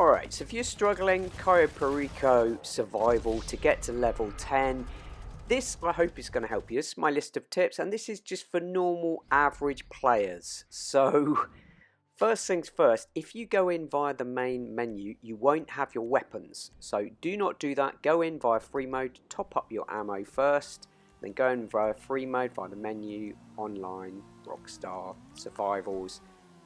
Alright, so if you're struggling, Cayo Perico Survival to get to level 10, this I hope is going to help you. This is my list of tips, and this is just for normal, average players. So, first things first, if you go in via the main menu, you won't have your weapons. So do not do that. Go in via free mode, top up your ammo first, then go in via free mode via the menu, online, Rockstar, Survivals,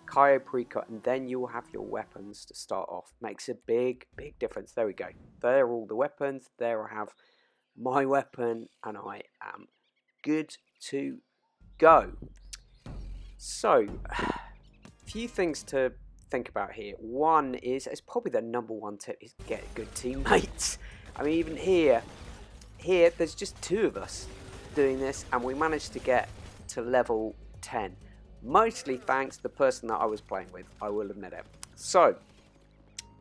Cayo Perico, and then you will have your weapons to start off. Makes a big difference. There we go. There are all the weapons. There I have my weapon, and I am good to go. So, few things to think about here. One is, it's probably the #1 tip, is get good teammates. I mean, even here there's just 2 of us doing this, and we managed to get to level 10. Mostly thanks to the person that I was playing with, I will admit it. So,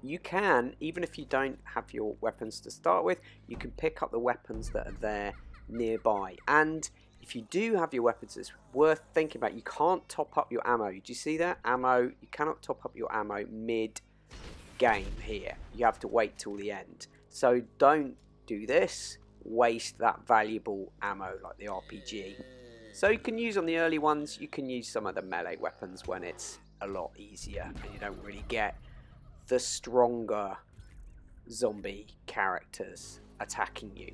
you can, even if you don't have your weapons to start with, you can pick up the weapons that are there nearby. And if you do have your weapons, it's worth thinking about. You can't top up your ammo. Do you see that? Ammo, you cannot top up your ammo mid-game here. You have to wait till the end. So don't do this. Waste that valuable ammo like the RPG. So you can use on the early ones, you can use some of the melee weapons when it's a lot easier and you don't really get the stronger zombie characters attacking you.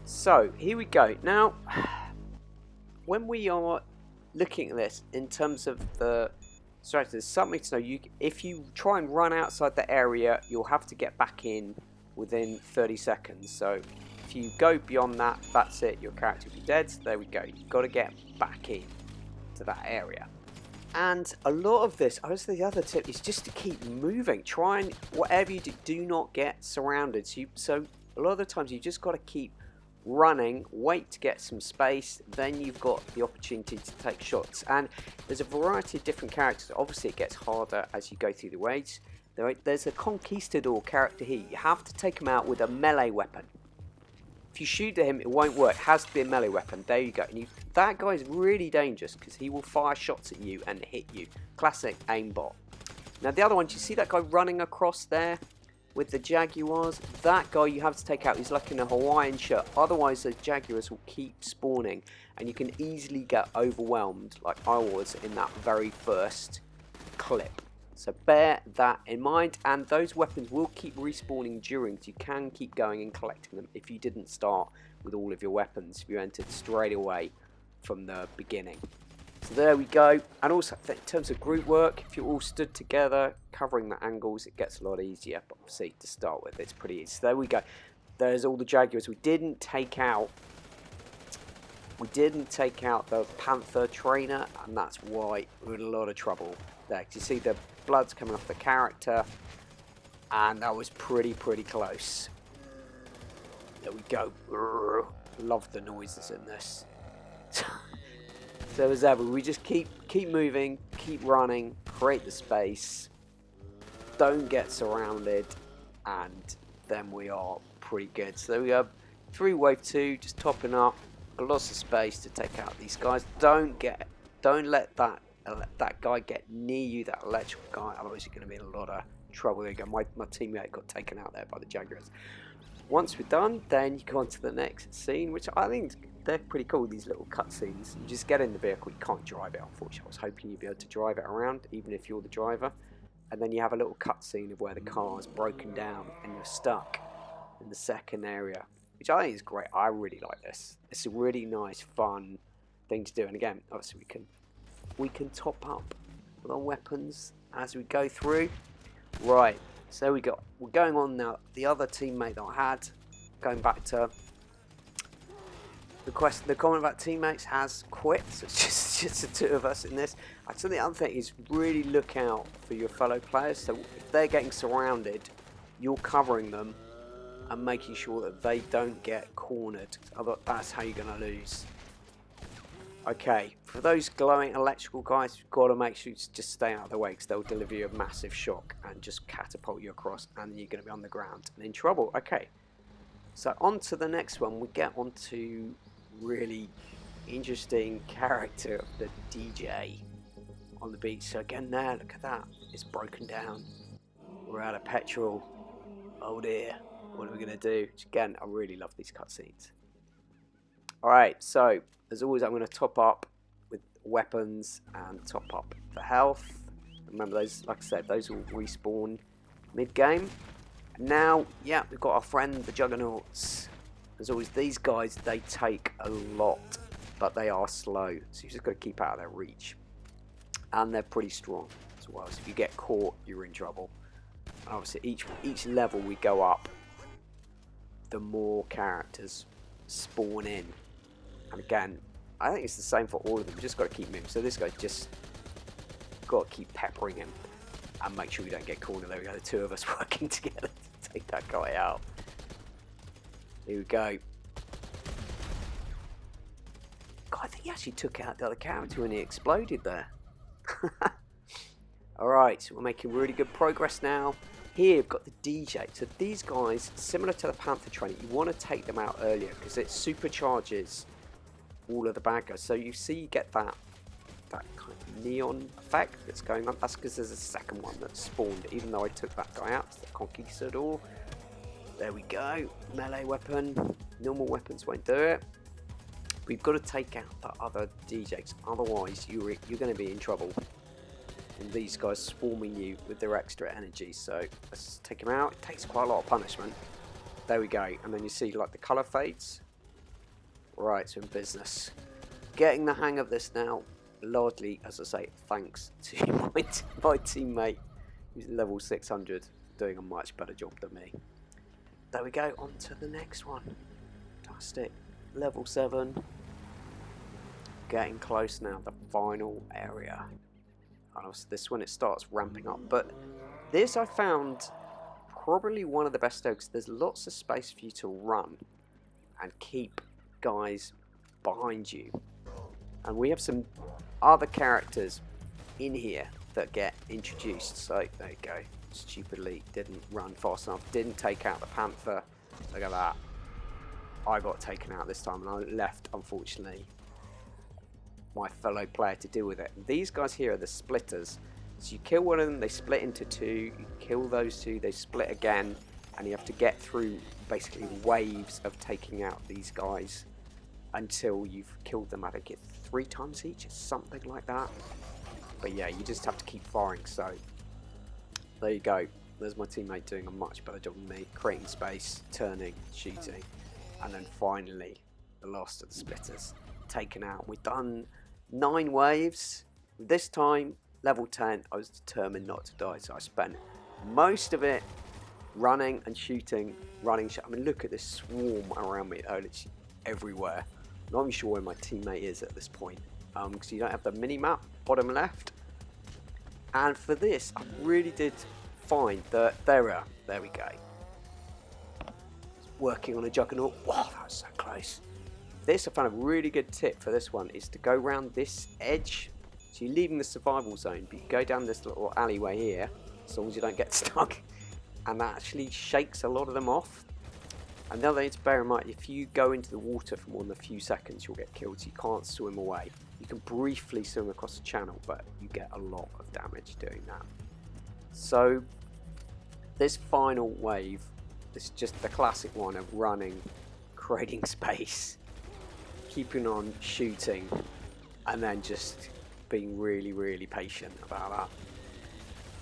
So here we go. Now, when we are looking at this in terms of the strategy, there's something to know. If you try and run outside the area, you'll have to get back in within 30 seconds. So if you go beyond that, that's it. Your character will be dead. So there we go. You've got to get back in to that area. And a lot of this, I would say the other tip is just to keep moving. Try and, whatever you do not get surrounded. So a lot of the times you just got to keep running, wait to get some space, then you've got the opportunity to take shots. And there's a variety of different characters. Obviously it gets harder as you go through the waves. There's a Conquistador character here. You have to take him out with a melee weapon. If you shoot at him, it won't work. It has to be a melee weapon. There you go. And that guy is really dangerous because he will fire shots at you and hit you. Classic aimbot. Now the other one, do you see that guy running across there with the Jaguars? That guy you have to take out. He's like in a Hawaiian shirt. Otherwise the Jaguars will keep spawning and you can easily get overwhelmed like I was in that very first clip. So bear that in mind, and those weapons will keep respawning during, so you can keep going and collecting them if you didn't start with all of your weapons, if you entered straight away from the beginning. So there we go. And also in terms of group work, if you're all stood together covering the angles, it gets a lot easier. But obviously to start with, it's pretty easy. So there we go. There's all the Jaguars. We didn't take out the Panther trainer, and that's why we're in a lot of trouble there. You see the blood's coming off the character, and that was pretty close. There we go. Love the noises in this. So as ever, we just keep moving, keep running, create the space, don't get surrounded, and then we are pretty good. So there we go. Through wave 2, just topping up. Lots of space to take out these guys. Don't let that guy get near you, that electrical guy, otherwise you're going to be in a lot of trouble. There you go. My teammate got taken out there by the Jaguars. Once we're done, then you go on to the next scene, which I think they're pretty cool, these little cutscenes. You just get in the vehicle, you can't drive it, unfortunately. I was hoping you'd be able to drive it around, even if you're the driver. And then you have a little cutscene of where the car's broken down and you're stuck in the second area, which I think is great. I really like this. It's a really nice, fun thing to do. And again, obviously we can top up with our weapons as we go through. Right, so we're going on now. The other teammate that I had, going back to the comment about teammates has quit, so it's just the 2 of us in this. I think the other thing is really look out for your fellow players. So if they're getting surrounded, you're covering them and making sure that they don't get cornered. That's how you're going to lose. Okay, for those glowing electrical guys, you've got to make sure you just stay out of the way, because they'll deliver you a massive shock and just catapult you across, and then you're going to be on the ground and in trouble. Okay, so on to the next one. We get on to really interesting character of the DJ on the beach. So again there, look at that, it's broken down. We're out of petrol. Oh dear. What are we going to do? Which, again, I really love these cutscenes. Alright, so as always, I'm going to top up with weapons and top up for health. Remember, those, like I said, those will respawn mid-game. Now, yeah, we've got our friend, the Juggernauts. As always, these guys, they take a lot, but they are slow. So you've just got to keep out of their reach. And they're pretty strong as well. So if you get caught, you're in trouble. And obviously, each level we go up, the more characters spawn in. And again, I think it's the same for all of them. We just got to keep moving. So this guy just got to keep peppering him and make sure we don't get cornered. There we go, the two of us working together to take that guy out. Here we go. God, I think he actually took out the other character when he exploded there. Alright, so we're making really good progress now. Here we've got the DJ. So these guys, similar to the Panther trainer, you want to take them out earlier because it supercharges all of the bad guys. So you see you get that kind of neon effect that's going on. That's because there's a second one that spawned, even though I took that guy out. It's the Conquistador. There we go. Melee weapon. Normal weapons won't do it. We've got to take out the other DJs, otherwise you're going to be in trouble. And these guys swarming you with their extra energy. So let's take him out. It takes quite a lot of punishment. There we go. And then you see like the colour fades. Right, so in business. Getting the hang of this now. Largely, as I say, thanks to my teammate who's level 600, doing a much better job than me. There we go. On to the next one. Fantastic. Level 7. Getting close now. The final area. This one it starts ramping up, but this I found probably one of the best because there's lots of space for you to run and keep guys behind you. And we have some other characters in here that get introduced. So there you go. Stupidly didn't run fast enough, didn't take out the Panther. Look at that. I got taken out this time and I left, unfortunately, my fellow player to deal with it. These guys here are the splitters. So you kill one of them, they split into two. You kill those two, they split again, and you have to get through basically waves of taking out these guys until you've killed them. I think it's 3 times each, or something like that. But yeah, you just have to keep firing. So there you go. There's my teammate doing a much better job than me, creating space, turning, shooting, and then finally the last of the splitters taken out. We've done 9 waves. This time, level 10, I was determined not to die, so I spent most of it running and shooting, I mean, look at this swarm around me, literally everywhere. Not even sure where my teammate is at this point, because you don't have the mini-map, bottom left. And for this, I really did find that there we go. Working on a Juggernaut. Wow, that was so close. This, I found a really good tip for this one, is to go around this edge. So you're leaving the survival zone, but you go down this little alleyway here, as long as you don't get stuck. And that actually shakes a lot of them off. And the other thing to bear in mind, if you go into the water for more than a few seconds, you'll get killed, so you can't swim away. You can briefly swim across the channel, but you get a lot of damage doing that. So this final wave, this is just the classic one of running, creating space, keeping on shooting, and then just being really, really patient about that.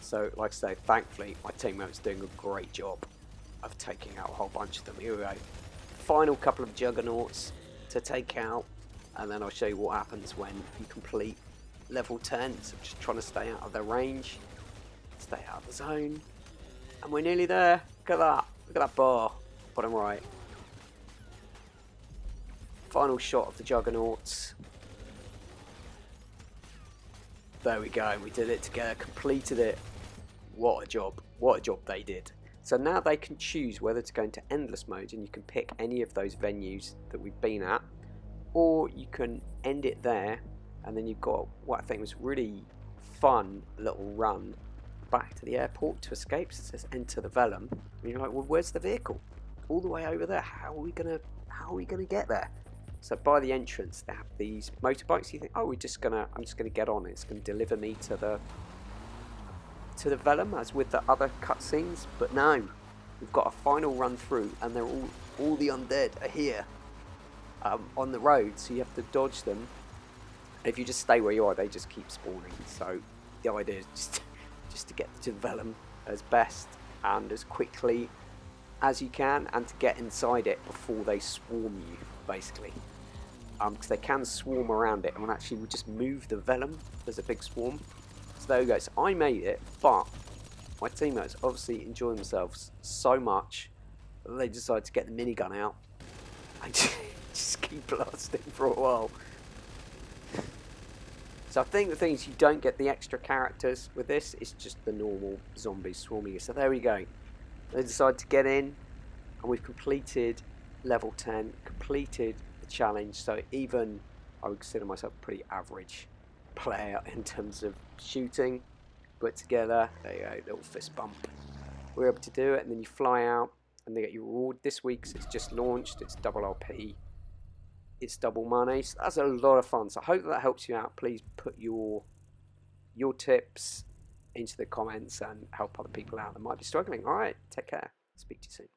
So, like I say, thankfully, my teammate's doing a great job of taking out a whole bunch of them. Here we go. Final couple of Juggernauts to take out, and then I'll show you what happens when you complete level 10. So just trying to stay out of their range, stay out of the zone, and we're nearly there. Look at that. Look at that bar, bottom right. Final shot of the Juggernauts. There we go, we did it together, completed it. What a job they did. So now they can choose whether to go into endless mode, and you can pick any of those venues that we've been at, or you can end it there, and then you've got what I think was really fun little run back to the airport to escape. So it says enter the Vellum, and you're like, well, where's the vehicle? All the way over there. How are we gonna get there? So by the entrance, they have these motorbikes. You think, oh, I'm just gonna get on it. It's gonna deliver me to to the vellum as with the other cutscenes, but no, we've got a final run through, and they're all the undead are here on the road, so you have to dodge them. If you just stay where you are, they just keep spawning. So the idea is just to get to the vellum as best and as quickly as you can, and to get inside it before they swarm you, basically. Because they can swarm around it, and actually we just move the vellum. There's a big swarm. So there we go. So I made it, but my teammates obviously enjoy themselves so much that they decide to get the minigun out and just keep blasting for a while. So I think the thing is, you don't get the extra characters with this. It's just the normal zombies swarming you. So there we go. They decide to get in, and we've completed level 10, completed the challenge. So even I would consider myself a pretty average player in terms of shooting, but together, there you go, little fist bump. We're able to do it, and then you fly out, and they get your reward this week. So it's just launched. It's double LP. It's double money. So that's a lot of fun. So I hope that helps you out. Please put your tips into the comments and help other people out that might be struggling. All right, take care. Speak to you soon.